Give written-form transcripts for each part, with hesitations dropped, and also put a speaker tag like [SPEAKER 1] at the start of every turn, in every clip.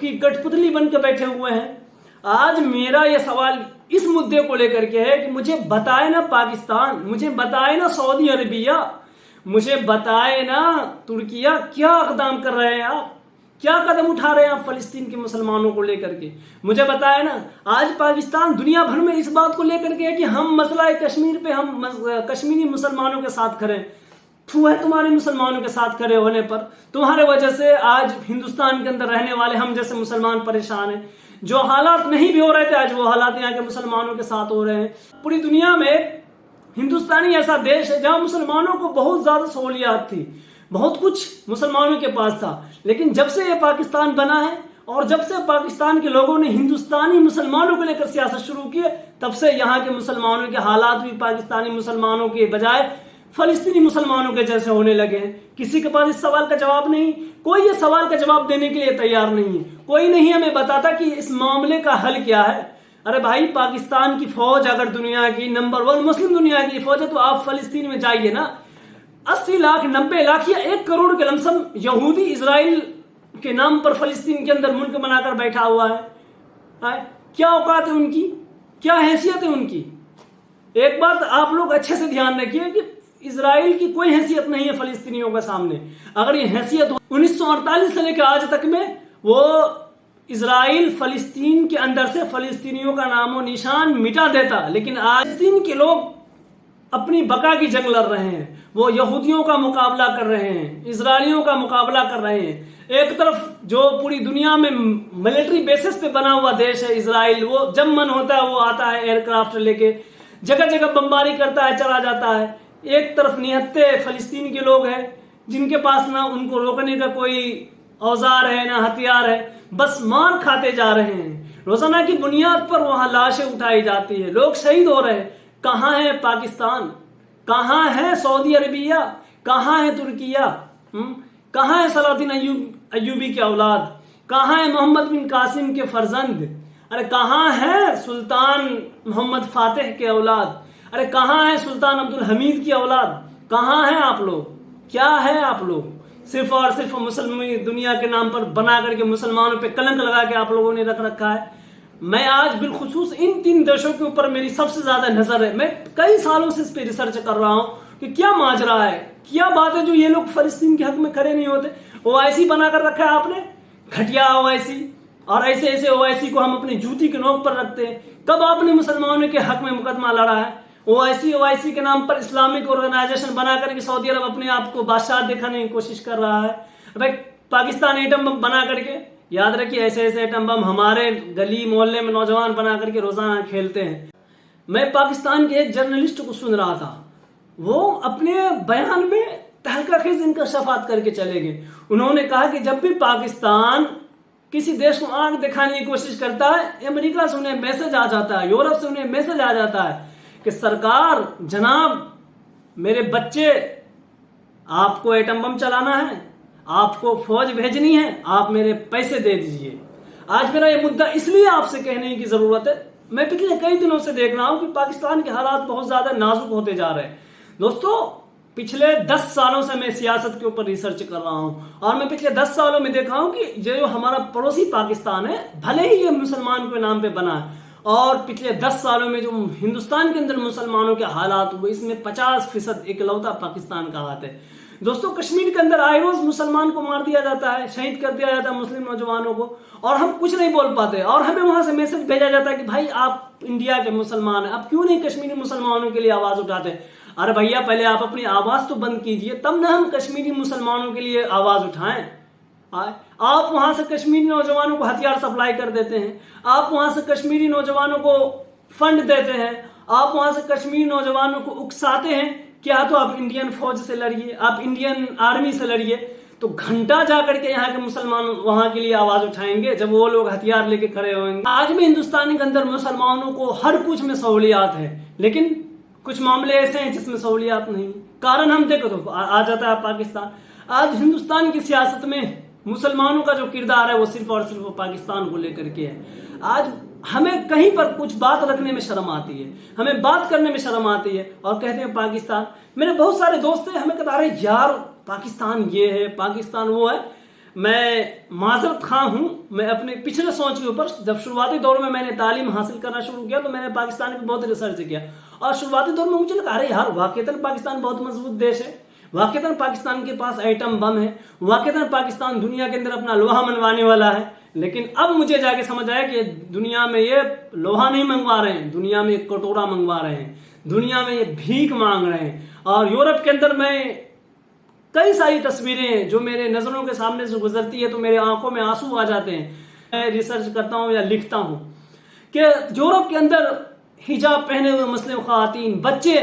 [SPEAKER 1] کی کٹپتلی بن کے بیٹھے ہوئے ہیں۔ آج میرا یہ سوال اس مدعے کو لے کر کے ہے کہ مجھے بتائے نا پاکستان، مجھے بتائے نا سعودی عربیہ، مجھے بتائے نا ترکیہ، کیا اقدام کر رہے ہیں آپ، کیا قدم اٹھا رہے ہیں آپ فلسطین کے مسلمانوں کو لے کر کے؟ مجھے بتائے نا۔ آج پاکستان دنیا بھر میں اس بات کو لے کر کے ہے کہ ہم مسئلہ کشمیر پہ ہم کشمیری مسلمانوں کے ساتھ کھڑے ہیں۔ ہے تمہارے مسلمانوں کے ساتھ کھڑے ہونے پر، تمہارے وجہ سے آج ہندوستان کے اندر رہنے والے ہم جیسے مسلمان پریشان ہیں۔ جو حالات نہیں بھی ہو رہے تھے آج وہ حالات یہاں کے مسلمانوں کے ساتھ ہو رہے ہیں۔ پوری دنیا میں ہندوستانی ایسا دیش ہے جہاں مسلمانوں کو بہت زیادہ سہولیات تھی، بہت کچھ مسلمانوں کے پاس تھا، لیکن جب سے یہ پاکستان بنا ہے اور جب سے پاکستان کے لوگوں نے ہندوستانی مسلمانوں کو لے کر سیاست شروع کی ہے، تب سے یہاں کے مسلمانوں کے حالات بھی پاکستانی مسلمانوں کے بجائے فلسطینی مسلمانوں کے جیسے ہونے لگے ہیں۔ کسی کے پاس اس سوال کا جواب نہیں، کوئی یہ سوال کا جواب دینے کے لیے تیار نہیں ہے، کوئی نہیں ہمیں بتاتا کہ اس معاملے کا حل کیا ہے۔ ارے بھائی، پاکستان کی فوج اگر دنیا کی نمبر 1 مسلم دنیا کی فوج ہے تو آپ فلسطین میں جائیے نا۔ 80 لاکھ 90 لاکھ یا 1 کروڑ کے لمسم یہودی اسرائیل کے نام پر فلسطین کے اندر ملک بنا کر بیٹھا ہوا ہے۔ کیا اوقات ہے ان کی، کیا حیثیت ہے ان کی؟ ایک بات آپ لوگ اچھے سے دھیان رکھیے کہ اسرائیل کی کوئی حیثیت نہیں ہے فلسطینیوں کے سامنے۔ اگر یہ حیثیت 1948 سے لے کے آج تک میں، وہ اسرائیل فلسطین کے اندر سے فلسطینیوں کا نام و نشان مٹا دیتا، لیکن آج فلسطین کے لوگ اپنی بقا کی جنگ لڑ رہے ہیں، وہ یہودیوں کا مقابلہ کر رہے ہیں، اسرائیلیوں کا مقابلہ کر رہے ہیں۔ ایک طرف جو پوری دنیا میں ملٹری بیسس پہ بنا ہوا دیش ہے اسرائیل، وہ جب من ہوتا ہے وہ آتا ہے ایئر کرافٹ لے کے، جگہ جگہ بمباری کرتا ہے، چلا جاتا ہے۔ ایک طرف نہتے فلسطین کے لوگ ہیں جن کے پاس نہ ان کو روکنے کا کوئی اوزار ہے نہ ہتھیار ہے، بس مار کھاتے جا رہے ہیں۔ روزانہ کی بنیاد پر وہاں لاشیں اٹھائی جاتی ہے، لوگ شہید ہو رہے ہیں۔ کہاں ہے پاکستان؟ کہاں ہے سعودی عربیہ؟ کہاں ہے ترکیہ؟ کہاں ہے صلاح الدین ایوبی کے اولاد؟ کہاں ہے محمد بن قاسم کے فرزند؟ ارے کہاں ہے سلطان محمد فاتح کے اولاد؟ ارے کہاں ہے سلطان عبد الحمید کی اولاد؟ کہاں ہیں آپ لوگ؟ کیا ہے آپ لوگ؟ صرف اور صرف مسلمی دنیا کے نام پر بنا کر کے مسلمانوں پہ کلنک لگا کے آپ لوگوں نے رکھ رکھا ہے۔ میں آج بالخصوص ان 3 دیشوں کے اوپر میری سب سے زیادہ نظر ہے۔ میں کئی سالوں سے اس پہ ریسرچ کر رہا ہوں کہ کیا ماجرا ہے، کیا بات ہے جو یہ لوگ فلسطین کے حق میں کھڑے نہیں ہوتے۔ OIC بنا کر رکھا ہے آپ نے، گھٹیا OIC، اور ایسے ایسے OIC کو ہم اپنی جوتی کے نوک پر رکھتے ہیں۔ کب آپ نے مسلمانوں کے حق میں مقدمہ لڑا ہے؟ OIC کے نام پر اسلامک آرگنائزیشن بنا کر کے سعودی عرب اپنے آپ کو بادشاہ دکھانے کی کوشش کر رہا ہے۔ پاکستان ایٹم بم بنا کر کے، یاد رکھیے ایسے ایسے ایٹم بم ہمارے گلی محلے میں نوجوان بنا کر کے روزانہ کھیلتے ہیں۔ میں پاکستان کے ایک جرنلسٹ کو سن رہا تھا، وہ اپنے بیان میں تہلکہ خیز انکشافات کر کے چلے گئے۔ انہوں نے کہا کہ جب بھی پاکستان کسی دیش کو آنکھ دکھانے کی کوشش کرتا ہے، امریکہ سے انہیں میسج آ جاتا ہے، یورپ سے انہیں میسج آ جاتا ہے کہ سرکار جناب میرے بچے، آپ کو ایٹم بم چلانا ہے، آپ کو فوج بھیجنی ہے، آپ میرے پیسے دے دیجئے۔ آج میرا یہ مدعا اس لیے آپ سے کہنے کی ضرورت ہے، میں پچھلے کئی دنوں سے دیکھ رہا ہوں کہ پاکستان کے حالات بہت زیادہ نازک ہوتے جا رہے ہیں۔ دوستو، پچھلے 10 سالوں سے میں سیاست کے اوپر ریسرچ کر رہا ہوں، اور میں پچھلے 10 سالوں میں دیکھا ہوں کہ جو ہمارا پڑوسی پاکستان ہے، بھلے ہی یہ مسلمان کے نام پہ بنا ہے، اور پچھلے 10 سالوں میں جو ہندوستان کے اندر مسلمانوں کے حالات ہوئے، اس میں 50% اکلوتا پاکستان کا ہاتھ ہے۔ دوستو، کشمیر کے اندر آئے روز مسلمان کو مار دیا جاتا ہے، شہید کر دیا جاتا ہے مسلم نوجوانوں کو، اور ہم کچھ نہیں بول پاتے، اور ہمیں وہاں سے میسج بھیجا جاتا ہے کہ بھائی آپ انڈیا کے مسلمان ہیں، آپ کیوں نہیں کشمیری مسلمانوں کے لیے آواز اٹھاتے؟ ارے بھیا، پہلے آپ اپنی آواز تو بند کیجئے، تب نہ ہم کشمیری مسلمانوں کے لیے آواز اٹھائیں۔ آپ وہاں سے کشمیری نوجوانوں کو ہتھیار سپلائی کر دیتے ہیں، آپ وہاں سے کشمیری نوجوانوں کو فنڈ دیتے ہیں، آپ وہاں سے کشمیری نوجوانوں کو اکساتے ہیں کہ یا تو آپ انڈین فوج سے لڑیے، آپ انڈین آرمی سے لڑیے، تو گھنٹہ جا کر کے یہاں کے مسلمان وہاں کے لیے آواز اٹھائیں گے جب وہ لوگ ہتھیار لے کے کھڑے ہوئیں گے۔ آج بھی ہندوستان کے اندر مسلمانوں کو ہر کچھ میں سہولیات ہے، لیکن کچھ معاملے ایسے ہیں جس میں سہولیات نہیں۔ کارن ہم دیکھو تو آ جاتا ہے پاکستان۔ آج ہندوستان کی سیاست میں مسلمانوں کا جو کردار ہے وہ صرف اور صرف پاکستان کو لے کر کے ہے۔ آج ہمیں کہیں پر کچھ بات رکھنے میں شرم آتی ہے، ہمیں بات کرنے میں شرم آتی ہے، اور کہتے ہیں پاکستان۔ میرے بہت سارے دوست ہیں، ہمیں کہتے ہیں یار پاکستان یہ ہے، پاکستان وہ ہے۔ میں معذرت خواہ ہوں، میں اپنے پچھلے سوچ کے اوپر جب شروعاتی دور میں نے تعلیم حاصل کرنا شروع کیا تو میں نے پاکستان پہ بہت ریسرچ کیا، اور شروعاتی دور میں مجھے لگا ارے یار واقعتاً پاکستان بہت مضبوط دیش ہے، واقعتاً پاکستان کے پاس ایٹم بم ہے، واقعتاً پاکستان دنیا کے اندر اپنا لوہا منوانے والا ہے۔ لیکن اب مجھے جا کے سمجھ آیا کہ دنیا میں یہ لوہا نہیں منگوا رہے ہیں، دنیا میں ایک کٹورا منگوا رہے ہیں، دنیا میں یہ بھیک مانگ رہے ہیں۔ اور یورپ کے اندر میں کئی ساری تصویریں ہیں جو میرے نظروں کے سامنے سے گزرتی ہے تو میرے آنکھوں میں آنسو آ جاتے ہیں۔ میں ریسرچ کرتا ہوں یا لکھتا ہوں کہ یورپ کے اندر حجاب پہنے ہوئے مسلم خواتین، بچے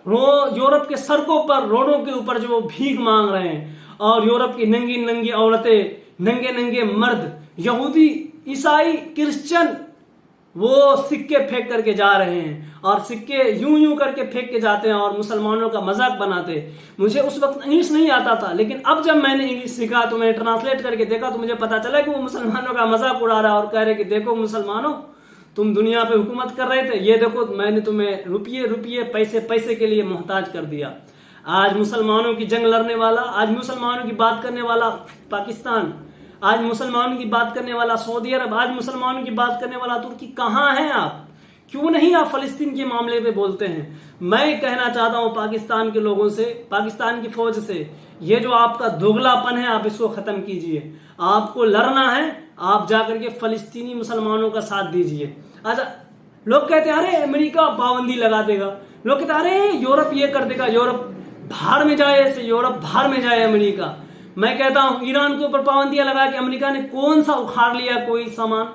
[SPEAKER 1] یورپ کے سڑکوں پر، روڈوں کے اوپر جو بھیک مانگ رہے ہیں، اور یورپ کی ننگی ننگی عورتیں، ننگے ننگے مرد، یہودی، عیسائی، کرسچن، وہ سکے پھینک کر کے جا رہے ہیں، اور سکے یوں کر کے پھینک کے جاتے ہیں اور مسلمانوں کا مذاق بناتے۔ مجھے اس وقت انگلش نہیں آتا تھا، لیکن اب جب میں نے انگلش سیکھا تو میں نے ٹرانسلیٹ کر کے دیکھا تو مجھے پتا چلا کہ وہ مسلمانوں کا مذاق اڑا رہا ہے اور کہہ رہے کہ دیکھو مسلمانوں، تم دنیا پہ حکومت کر رہے تھے، یہ دیکھو میں نے تمہیں روپیے پیسے کے لیے محتاج کر دیا۔ آج مسلمانوں کی جنگ لڑنے والا، آج مسلمانوں کی بات کرنے والا پاکستان، آج مسلمانوں کی بات کرنے والا سعودی عرب، آج مسلمانوں کی بات کرنے والا ترکی، کہاں ہیں آپ؟ کیوں نہیں آپ فلسطین کے معاملے پہ بولتے ہیں؟ میں کہنا چاہتا ہوں پاکستان کے لوگوں سے، پاکستان کی فوج سے، یہ جو آپ کا دوگلا پن ہے آپ اس کو ختم کیجئے۔ آپ کو لڑنا ہے، آپ جا کر کے فلسطینی مسلمانوں کا ساتھ دیجئے۔ اچھا، لوگ کہتے ہیں ارے امریکہ پابندی لگا دے گا، لوگ کہتے ہیں ارے یورپ یہ کر دے گا، یورپ بھاڑ میں جائے، ایسے یورپ بھاڑ میں جائے امریکہ۔ میں کہتا ہوں ایران کے اوپر پابندیاں لگا کے امریکہ نے کون سا اکھاڑ لیا کوئی سامان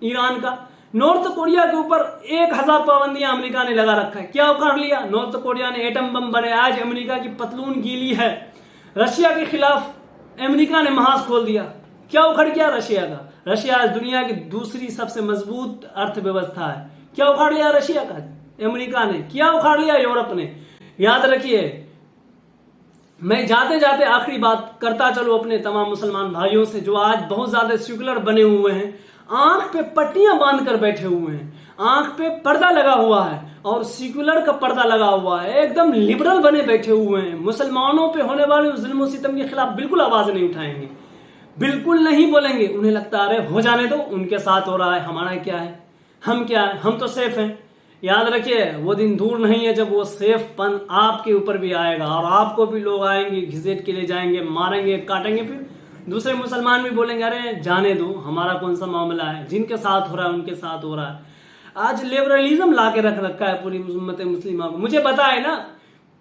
[SPEAKER 1] ایران کا؟ نارتھ کوریا کے اوپر 1000 پابندیاں امریکہ نے لگا رکھا ہے، کیا اکھاڑ لیا؟ نارتھ کوریا نے ایٹم بم بنے، آج امریکہ کی پتلون گیلی ہے۔ رشیا کے خلاف امریکہ نے محاذ کھول دیا، کیا اکھڑ گیا رشیا کا؟ رشیا آج دنیا کی دوسری سب سے مضبوط ارتھ ویوستھا ہے، کیا اکھاڑ لیا رشیا کا؟ امریکہ نے کیا اکھاڑ لیا؟ یورپ نے۔ یاد رکھیے، میں جاتے جاتے آخری بات کرتا چلو اپنے تمام مسلمان بھائیوں سے جو آج بہت زیادہ سیکولر بنے ہوئے ہیں، آنکھ پہ پٹیاں باندھ کر بیٹھے ہوئے ہیں، آنکھ پہ پردہ لگا ہوا ہے اور سیکولر کا پردہ لگا ہوا ہے، ایک دم لبرل بنے بیٹھے ہوئے ہیں، مسلمانوں پہ ہونے والے ظلم و ستم کے خلاف بالکل آواز نہیں اٹھائیں گے، بالکل نہیں بولیں گے۔ انہیں لگتا ہے ہو جانے دو، ان کے ساتھ ہو رہا ہے، ہمارا کیا ہے، ہم کیا ہے، ہم تو سیف ہیں۔ یاد رکھیے وہ دن دور نہیں ہے جب وہ سیف پن آپ کے اوپر بھی آئے گا اور آپ کو بھی لوگ آئیں گے، گھسیٹ کے لے جائیں گے، ماریں گے، کاٹیں گے، پھر دوسرے مسلمان بھی بولیں گے ارے جانے دو، ہمارا کون سا معاملہ ہے، جن کے ساتھ ہو رہا ہے ان کے ساتھ ہو رہا ہے۔ آج لیبرلزم لا کے رکھ رکھا ہے پوری امت مسلمہ کو۔ مجھے پتا ہے نا،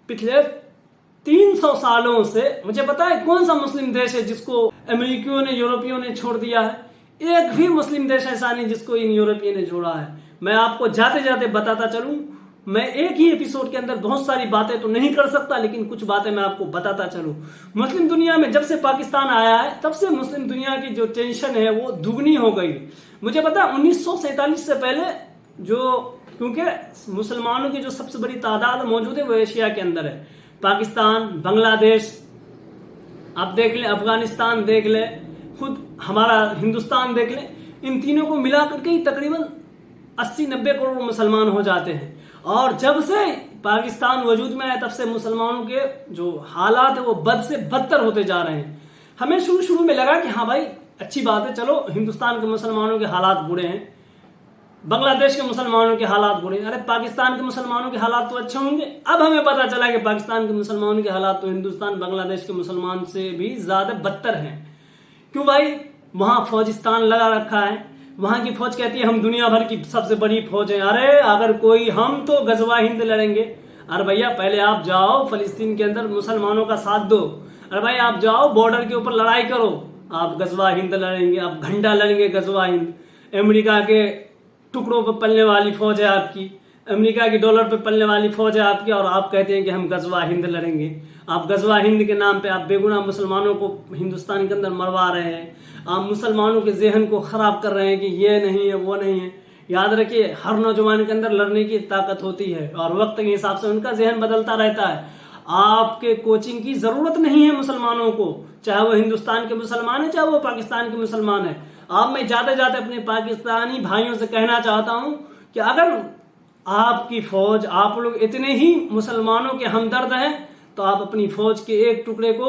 [SPEAKER 1] پچھلے 300 سالوں سے مجھے پتا ہے کون سا مسلم دیش ہے جس کو امریکیوں نے، یورپیوں نے چھوڑ دیا ہے۔ ایک بھی مسلم دیش ایسا نہیں جس کو ان یورپیوں نے چھوڑا ہے۔ میں آپ کو جاتے جاتے بتاتا چلوں، میں ایک ہی ایپیسوڈ کے اندر بہت ساری باتیں تو نہیں کر سکتا، لیکن کچھ باتیں میں آپ کو بتاتا چلوں۔ مسلم دنیا میں جب سے پاکستان آیا ہے تب سے مسلم دنیا کی جو ٹینشن ہے وہ دگنی ہو گئی۔ مجھے پتا ہے 1947 سے پہلے کیونکہ مسلمانوں کی جو سب سے بڑی تعداد موجود ہے وہ ایشیا کے اندر ہے، پاکستان، بنگلہ دیش، آپ دیکھ لیں، افغانستان دیکھ لیں، خود ہمارا ہندوستان دیکھ لیں، ان تینوں کو ملا کر کے تقریباً 80-90 کروڑ مسلمان ہو جاتے ہیں۔ اور جب سے پاکستان وجود میں آیا تب سے مسلمانوں کے جو حالات ہیں وہ بد سے بدتر ہوتے جا رہے ہیں۔ ہمیں شروع میں لگا کہ ہاں بھائی اچھی بات ہے، چلو ہندوستان کے مسلمانوں کے حالات برے ہیں، بنگلہ دیش کے مسلمانوں کے حالات برے ہیں، ارے پاکستان کے مسلمانوں کے حالات تو اچھے ہوں گے۔ اب ہمیں پتا چلا کہ پاکستان کے مسلمانوں کے حالات تو ہندوستان، بنگلہ دیش کے مسلمان سے بھی زیادہ بدتر ہیں۔ کیوں بھائی؟ وہاں فوجستان لگا رکھا ہے، وہاں کی فوج کہتی ہے ہم دنیا بھر کی سب سے بڑی فوج ہیں، ارے اگر کوئی ہم تو غزوہ ہند لڑیں گے۔ ارے بھیا پہلے آپ جاؤ فلسطین کے اندر مسلمانوں کا ساتھ دو، ارے بھائی آپ جاؤ بارڈر کے اوپر لڑائی کرو، آپ غزوہ ہند لڑیں گے، آپ گھنٹہ لڑیں گے غزوہ ہند۔ امریکہ کے ٹکڑوں پہ پلنے والی فوج ہے آپ کی، امریکہ کے ڈالر پہ پلنے والی فوج ہے آپ کی، اور آپ کہتے ہیں کہ ہم غزوہ ہند لڑیں گے۔ آپ غزوہ ہند کے نام پہ آپ بے گناہ مسلمانوں کو ہندوستان کے اندر مروا رہے ہیں، آپ مسلمانوں کے ذہن کو خراب کر رہے ہیں کہ یہ نہیں ہے وہ نہیں ہے۔ یاد رکھیے ہر نوجوان کے اندر لڑنے کی طاقت ہوتی ہے اور وقت کے حساب سے ان کا ذہن بدلتا رہتا ہے۔ آپ کے کوچنگ کی ضرورت نہیں ہے مسلمانوں کو، چاہے وہ ہندوستان کے مسلمان ہیں چاہے وہ پاکستان کے مسلمان ہیں۔ اب میں جاتے جاتے اپنے پاکستانی بھائیوں سے کہنا چاہتا ہوں کہ اگر آپ کی فوج، آپ لوگ اتنے ہی مسلمانوں کے ہمدرد ہیں تو آپ اپنی فوج کے ایک ٹکڑے کو